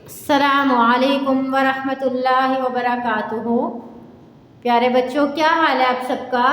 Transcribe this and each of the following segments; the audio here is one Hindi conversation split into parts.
अस्सलामुअलैकुम वरहमतुल्लाहि वबरकातुहू। प्यारे बच्चों, क्या हाल है आप सबका।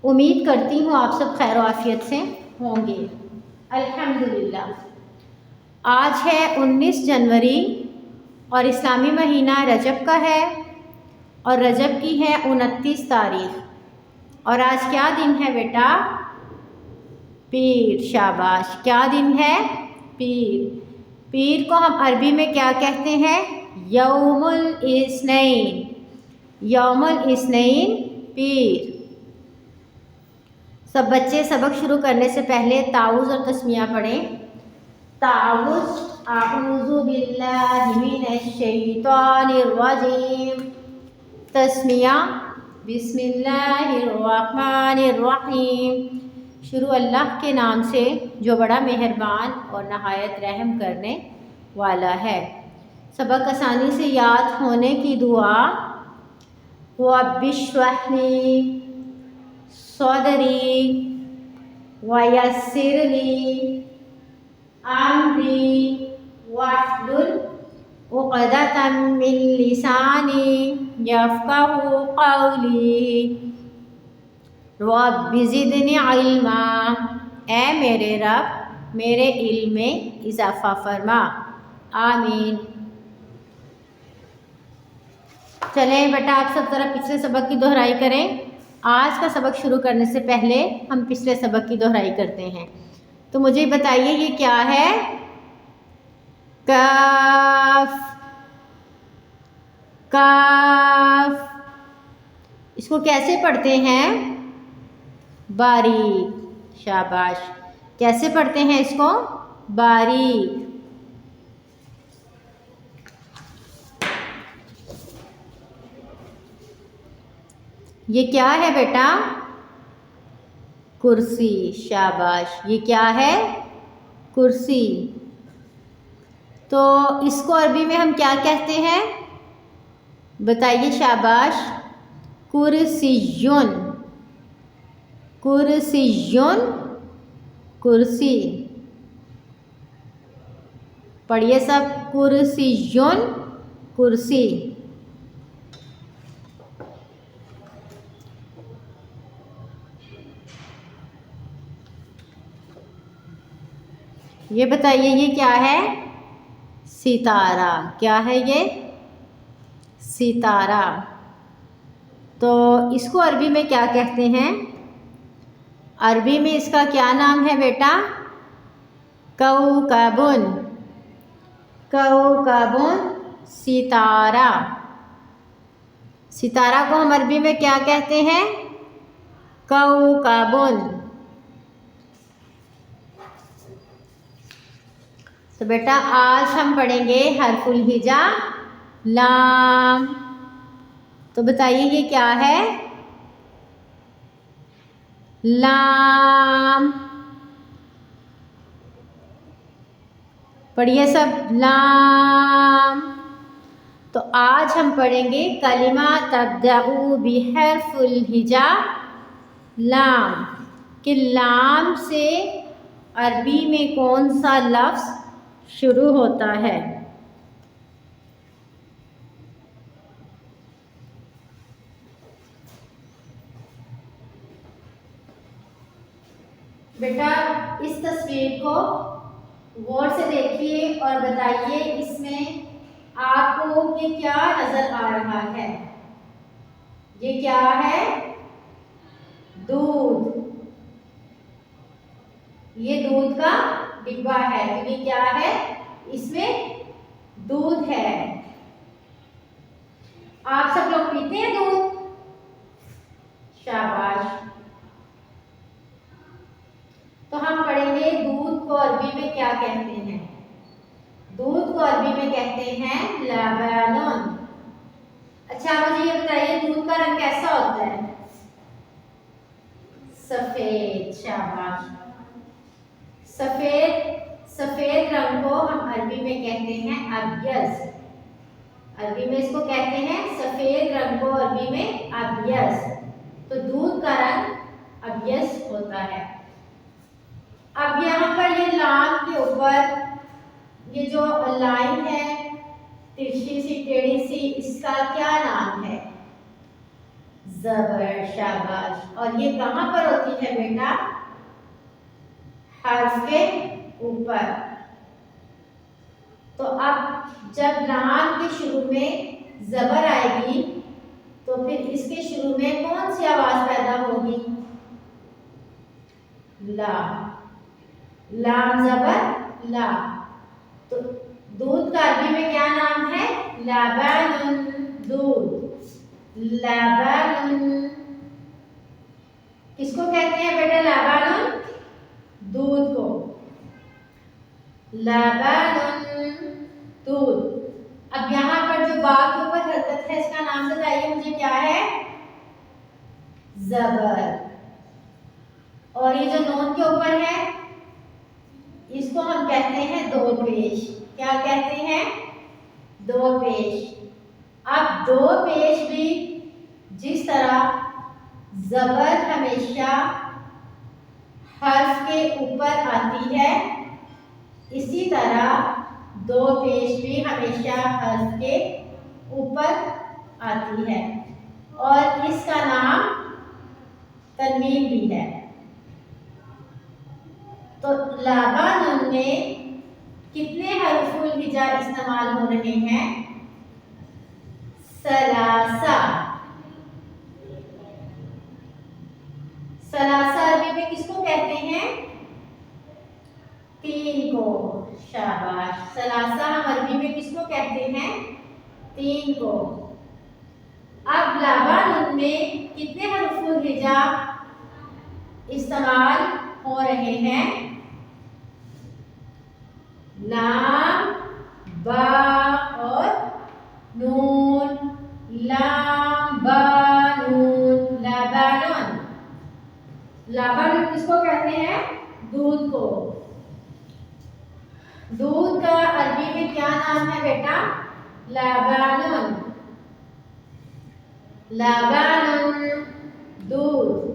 उम्मीद करती हूँ आप सब खैर आफियत से होंगे। अल्हम्दुलिल्लाह। आज है 19 जनवरी और इस्लामी महीना रजब का है और रजब की है 29 तारीख। और आज क्या दिन है बेटा? पीर। शाबाश। क्या दिन है? पीर। पीर को हम अरबी में क्या कहते हैं? यौमुल इस्नैन। यौमुल इस्नैन पीर। सब बच्चे सबक शुरू करने से पहले ताऊज़ और तस्मिया पढ़ें। ताऊज़ अऊज़ु बिल्लाहि मिनश शैतानिर रजीम। तस्मिया बिस्मिल्लाहिर रहमानिर रहीम। शुरू अल्लाह के नाम से जो बड़ा मेहरबान और नहायत रहम करने वाला है। सबक आसानी से याद होने की दुआ। रब्बिश्रहली सदरी वयस्सिरली अमरी वहलुल उक़दतम मिन लिसानी यफ़क़हू क़ौली रब्बि ज़िदनी इल्मा। ए मेरे रब, मेरे इल्म में इजाफ़ा फरमा। आमीन। चलें बेटा, आप सब तरह पिछले सबक की दोहराई करें। आज का सबक शुरू करने से पहले हम पिछले सबक की दोहराई करते हैं। तो मुझे बताइए ये क्या है? काफ। काफ। इसको कैसे पढ़ते हैं? बारीक। शाबाश। कैसे पढ़ते हैं इसको? बारीक। ये क्या है बेटा? कुर्सी। शाबाश। ये क्या है? कुर्सी। तो इसको अरबी में हम क्या कहते हैं? बताइए। शाबाश। कुर्सियुन। कुर्सियुन कुर्सी। पढ़िए सब। कुर्सियुन कुर्सी। ये बताइए ये क्या है? सितारा। क्या है ये? सितारा। तो इसको अरबी में क्या कहते हैं? अरबी में इसका क्या नाम है बेटा? कौकबुन। कौकबुन सितारा। सितारा को हम अरबी में क्या कहते हैं? कौकबुन। तो बेटा आज हम पढ़ेंगे हरफुल हिजा लाम। तो बताइए ये क्या है? लाम। पढ़िए सब। लाम। तो आज हम पढ़ेंगे कलिमा तब्दउ बिहरफुल हिजा लाम कि लाम से अरबी में कौन सा लफ्ज़ शुरू होता है। बेटा इस तस्वीर को गौर से देखिए और बताइए इसमें आपको ये क्या नजर आ रहा है? ये क्या है? दूध। ये दूध का डिब्बा है। तो ये क्या है? इसमें दूध है। आप सब लोग पीते हैं दूध? शाबाश। तो हम पढ़ेंगे दूध को अरबी में क्या कहते हैं। दूध को अरबी में कहते हैं लबनुन। अच्छा मुझे ये बताइए दूध का रंग कैसा होता है? सफेद। शाबाश। सफेद। सफेद रंग को हम अरबी में कहते हैं अबियज। अरबी में इसको कहते हैं सफेद रंग को अरबी में अबियज। तो दूध का रंग अबियज होता है। अब यहाँ पर ये लाम के ऊपर ये जो लाइन है तिरछी सी टेढ़ी सी, इसका क्या नाम है? ज़बर, शाबाश। और ये कहाँ पर होती है बेटा? हर्फ के ऊपर। तो अब जब लाम के शुरू में ज़बर आएगी तो फिर इसके शुरू में कौन सी आवाज पैदा होगी? ला। लाम ज़बर ला। तो दूध का अरबी में क्या नाम है? लबनुन, दूध। लबनुन किसको कहते हैं बेटा? लबनुन, दूध को। लबनुन, दूध। अब यहाँ पर जो बा के ऊपर हरकत है, इसका नाम बताइए मुझे, क्या है? ज़बर। और ये जो नून के ऊपर है, इसको हम कहते हैं दो पेश। क्या कहते हैं? दो पेश। अब दो पेश भी जिस तरह ज़बर हमेशा हर्फ के ऊपर आती है, इसी तरह दो पेश भी हमेशा हर्फ के ऊपर आती है और इसका नाम तनवीन भी है। तो लबनुन में कितने हर्फुल हिजा इस्तेमाल हो रहे हैं? सलासा। सलासा अरबी में किसको कहते हैं? तीन को। शाबाश। सलासा हम अरबी में किसको कहते हैं? तीन को। अब लबनुन में कितने हर्फुल हिजा इस्तेमाल हो रहे हैं? लाम, बा और नून। लाम, बा, नून। लबनुन। लबनुन किसको कहते हैं? दूध को। दूध का अरबी में क्या नाम है बेटा? लबनुन। लबनुन, दूध।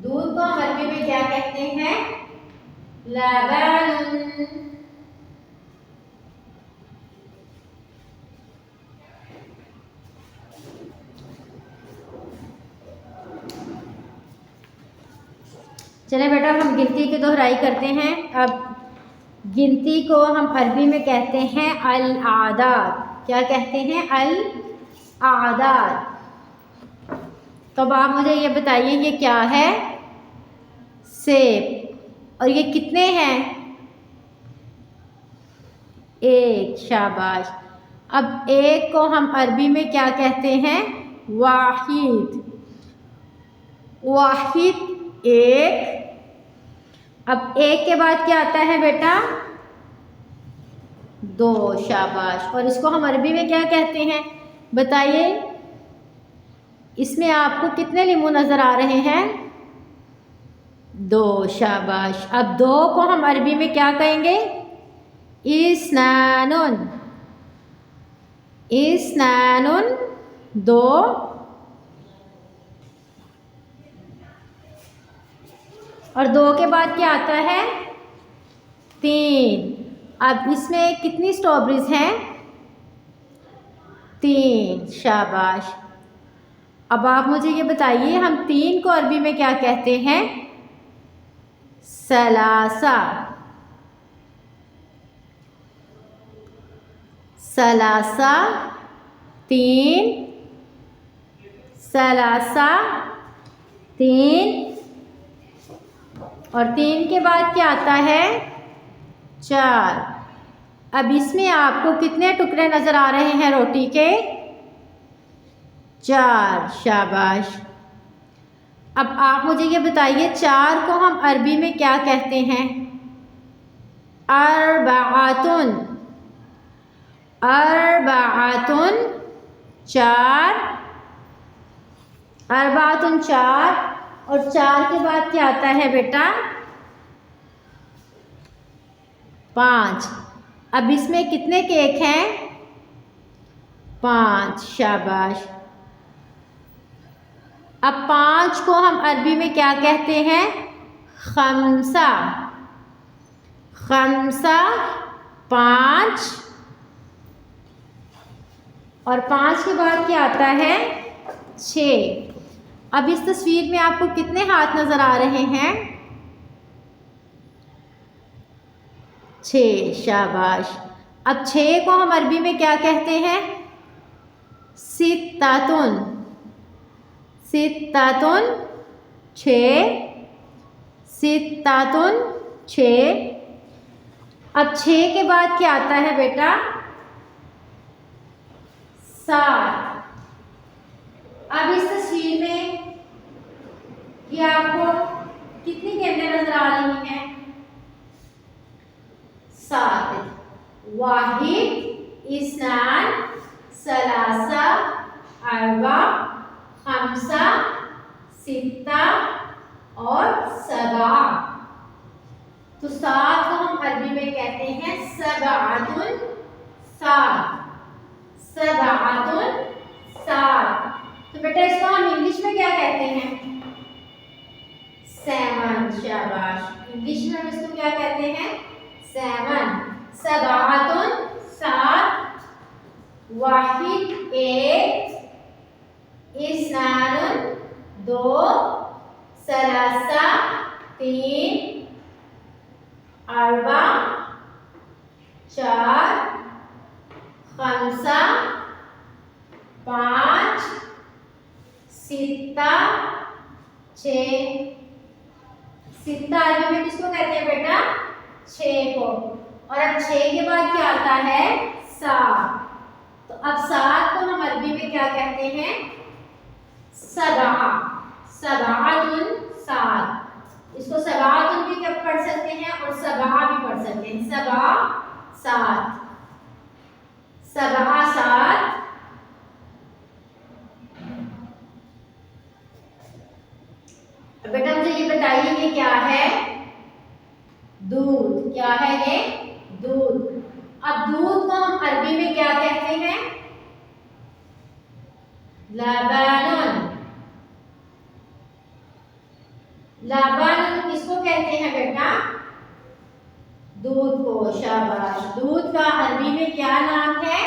दूध को हम अरबी में क्या कहते हैं? लबनुन। चले बेटा, हम गिनती की दोहराई करते हैं। अब गिनती को हम अरबी में कहते हैं अल आदाद। क्या कहते हैं? अल आदाद। तो अब आप मुझे ये बताइए, ये क्या है? सेब। और ये कितने हैं? एक। शाबाश। अब एक को हम अरबी में क्या कहते हैं? वाहिद। वाहिद, एक। अब एक के बाद क्या आता है बेटा? दो। शाबाश। और इसको हम अरबी में क्या कहते हैं? बताइए। इसमें आपको कितने लिमू नजर आ रहे हैं? दो। शाबाश। अब दो को हम अरबी में क्या कहेंगे? इस्नानुन। इस्नानुन, दो। और दो के बाद क्या आता है? तीन। अब इसमें कितनी स्ट्रॉबेरीज हैं? तीन। शाबाश। अब आप मुझे ये बताइए, हम तीन को अरबी में क्या कहते हैं? सलासा। सलासा, तीन। सलासा, तीन। और तीन के बाद क्या आता है? चार। अब इसमें आपको कितने टुकड़े नजर आ रहे हैं रोटी के? चार। शाबाश। अब आप मुझे ये बताइए, चार को हम अरबी में क्या कहते हैं? अरबाअतुन। अरबाअतुन, चार। अरबाअतुन, चार। और चार के बाद क्या आता है बेटा? पाँच। अब इसमें कितने केक हैं? पाँच। शाबाश। अब पाँच को हम अरबी में क्या कहते हैं? खमसा। खमसा, 5 और 5 के बाद क्या आता है 6। अब इस तस्वीर में आपको कितने हाथ नज़र आ रहे हैं 6। शाबाश। अब 6 को हम अरबी में क्या कहते हैं सित्तातुन। सित्तातुन 6। सित्तातुन 6। अब 6 के बाद क्या आता है बेटा 7। अब इस तस्वीर में ये आपको कितनी गेंदें नजर आ रही हैं 7। वाहिद इस्नान सलासा अरबा खमसा सित्ता और सबा। तो 7 को हम अरबी में कहते हैं सबाअतुन 7। सबाअतुन 7। तो बेटा इसको हम इंग्लिश में क्या कहते हैं 7। शाबाश। इंग्लिश में हम इसको क्या कहते हैं 7। सबाअतुन 7। वाहिद 1। इस्नानुन 2। सलासा 3। अरबा 4। खमसा 5। सित्ता 6। सित्ता अरबी में किसको कहते हैं बेटा 6 को। और अब 6 के बाद क्या आता है 7। तो अब 7 को हम अरबी में क्या कहते हैं सबा। सबाअतुन 7। इसको सबाअतुन भी कब पढ़ सकते हैं और सबा भी पढ़ सकते हैं। सबा 7। सबा 7। बेटा मुझे ये बताइए ये क्या है दूध। क्या है ये दूध। अब दूध को हम अरबी में क्या कहते हैं लबानुन। लबानुन किसको कहते हैं बेटा दूध को। शाबाश। दूध का अरबी में क्या नाम है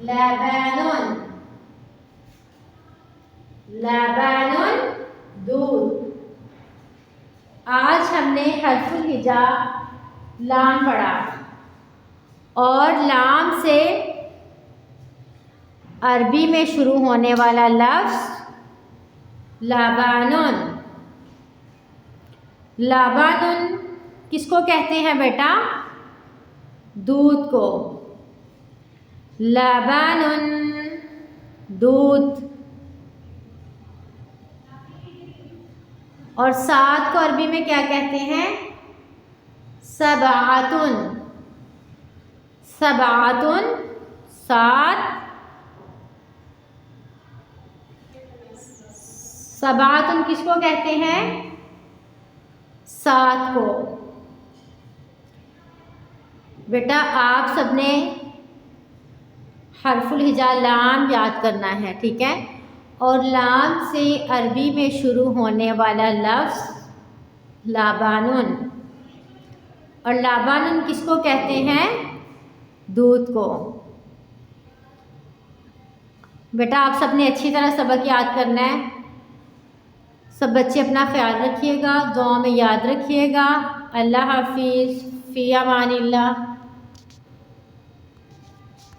लबानुन। लबानुन दूध। आज हमने हर्फुल हिजा लाम पढ़ा और लाम से अरबी में शुरू होने वाला लफ्ज़ लबानुन। लबानुन किसको कहते हैं बेटा दूध को। लबानुन दूध। और 7 को अरबी में क्या कहते हैं सबाअतुन। सबाअतुन 7। सबाअतुन किसको कहते हैं 7 को। बेटा आप सबने हर्फुल हिजा लाम याद करना है ठीक है। और लाम से अरबी में शुरू होने वाला लफ्ज़ लाबानुन। और लाबानुन किसको कहते हैं दूध को। बेटा आप सबने अच्छी तरह सबक याद करना है। सब बच्चे अपना ख्याल रखिएगा दुआ में याद रखिएगा। अल्लाह हाफिज़ फ़ी अमानिल्लाह।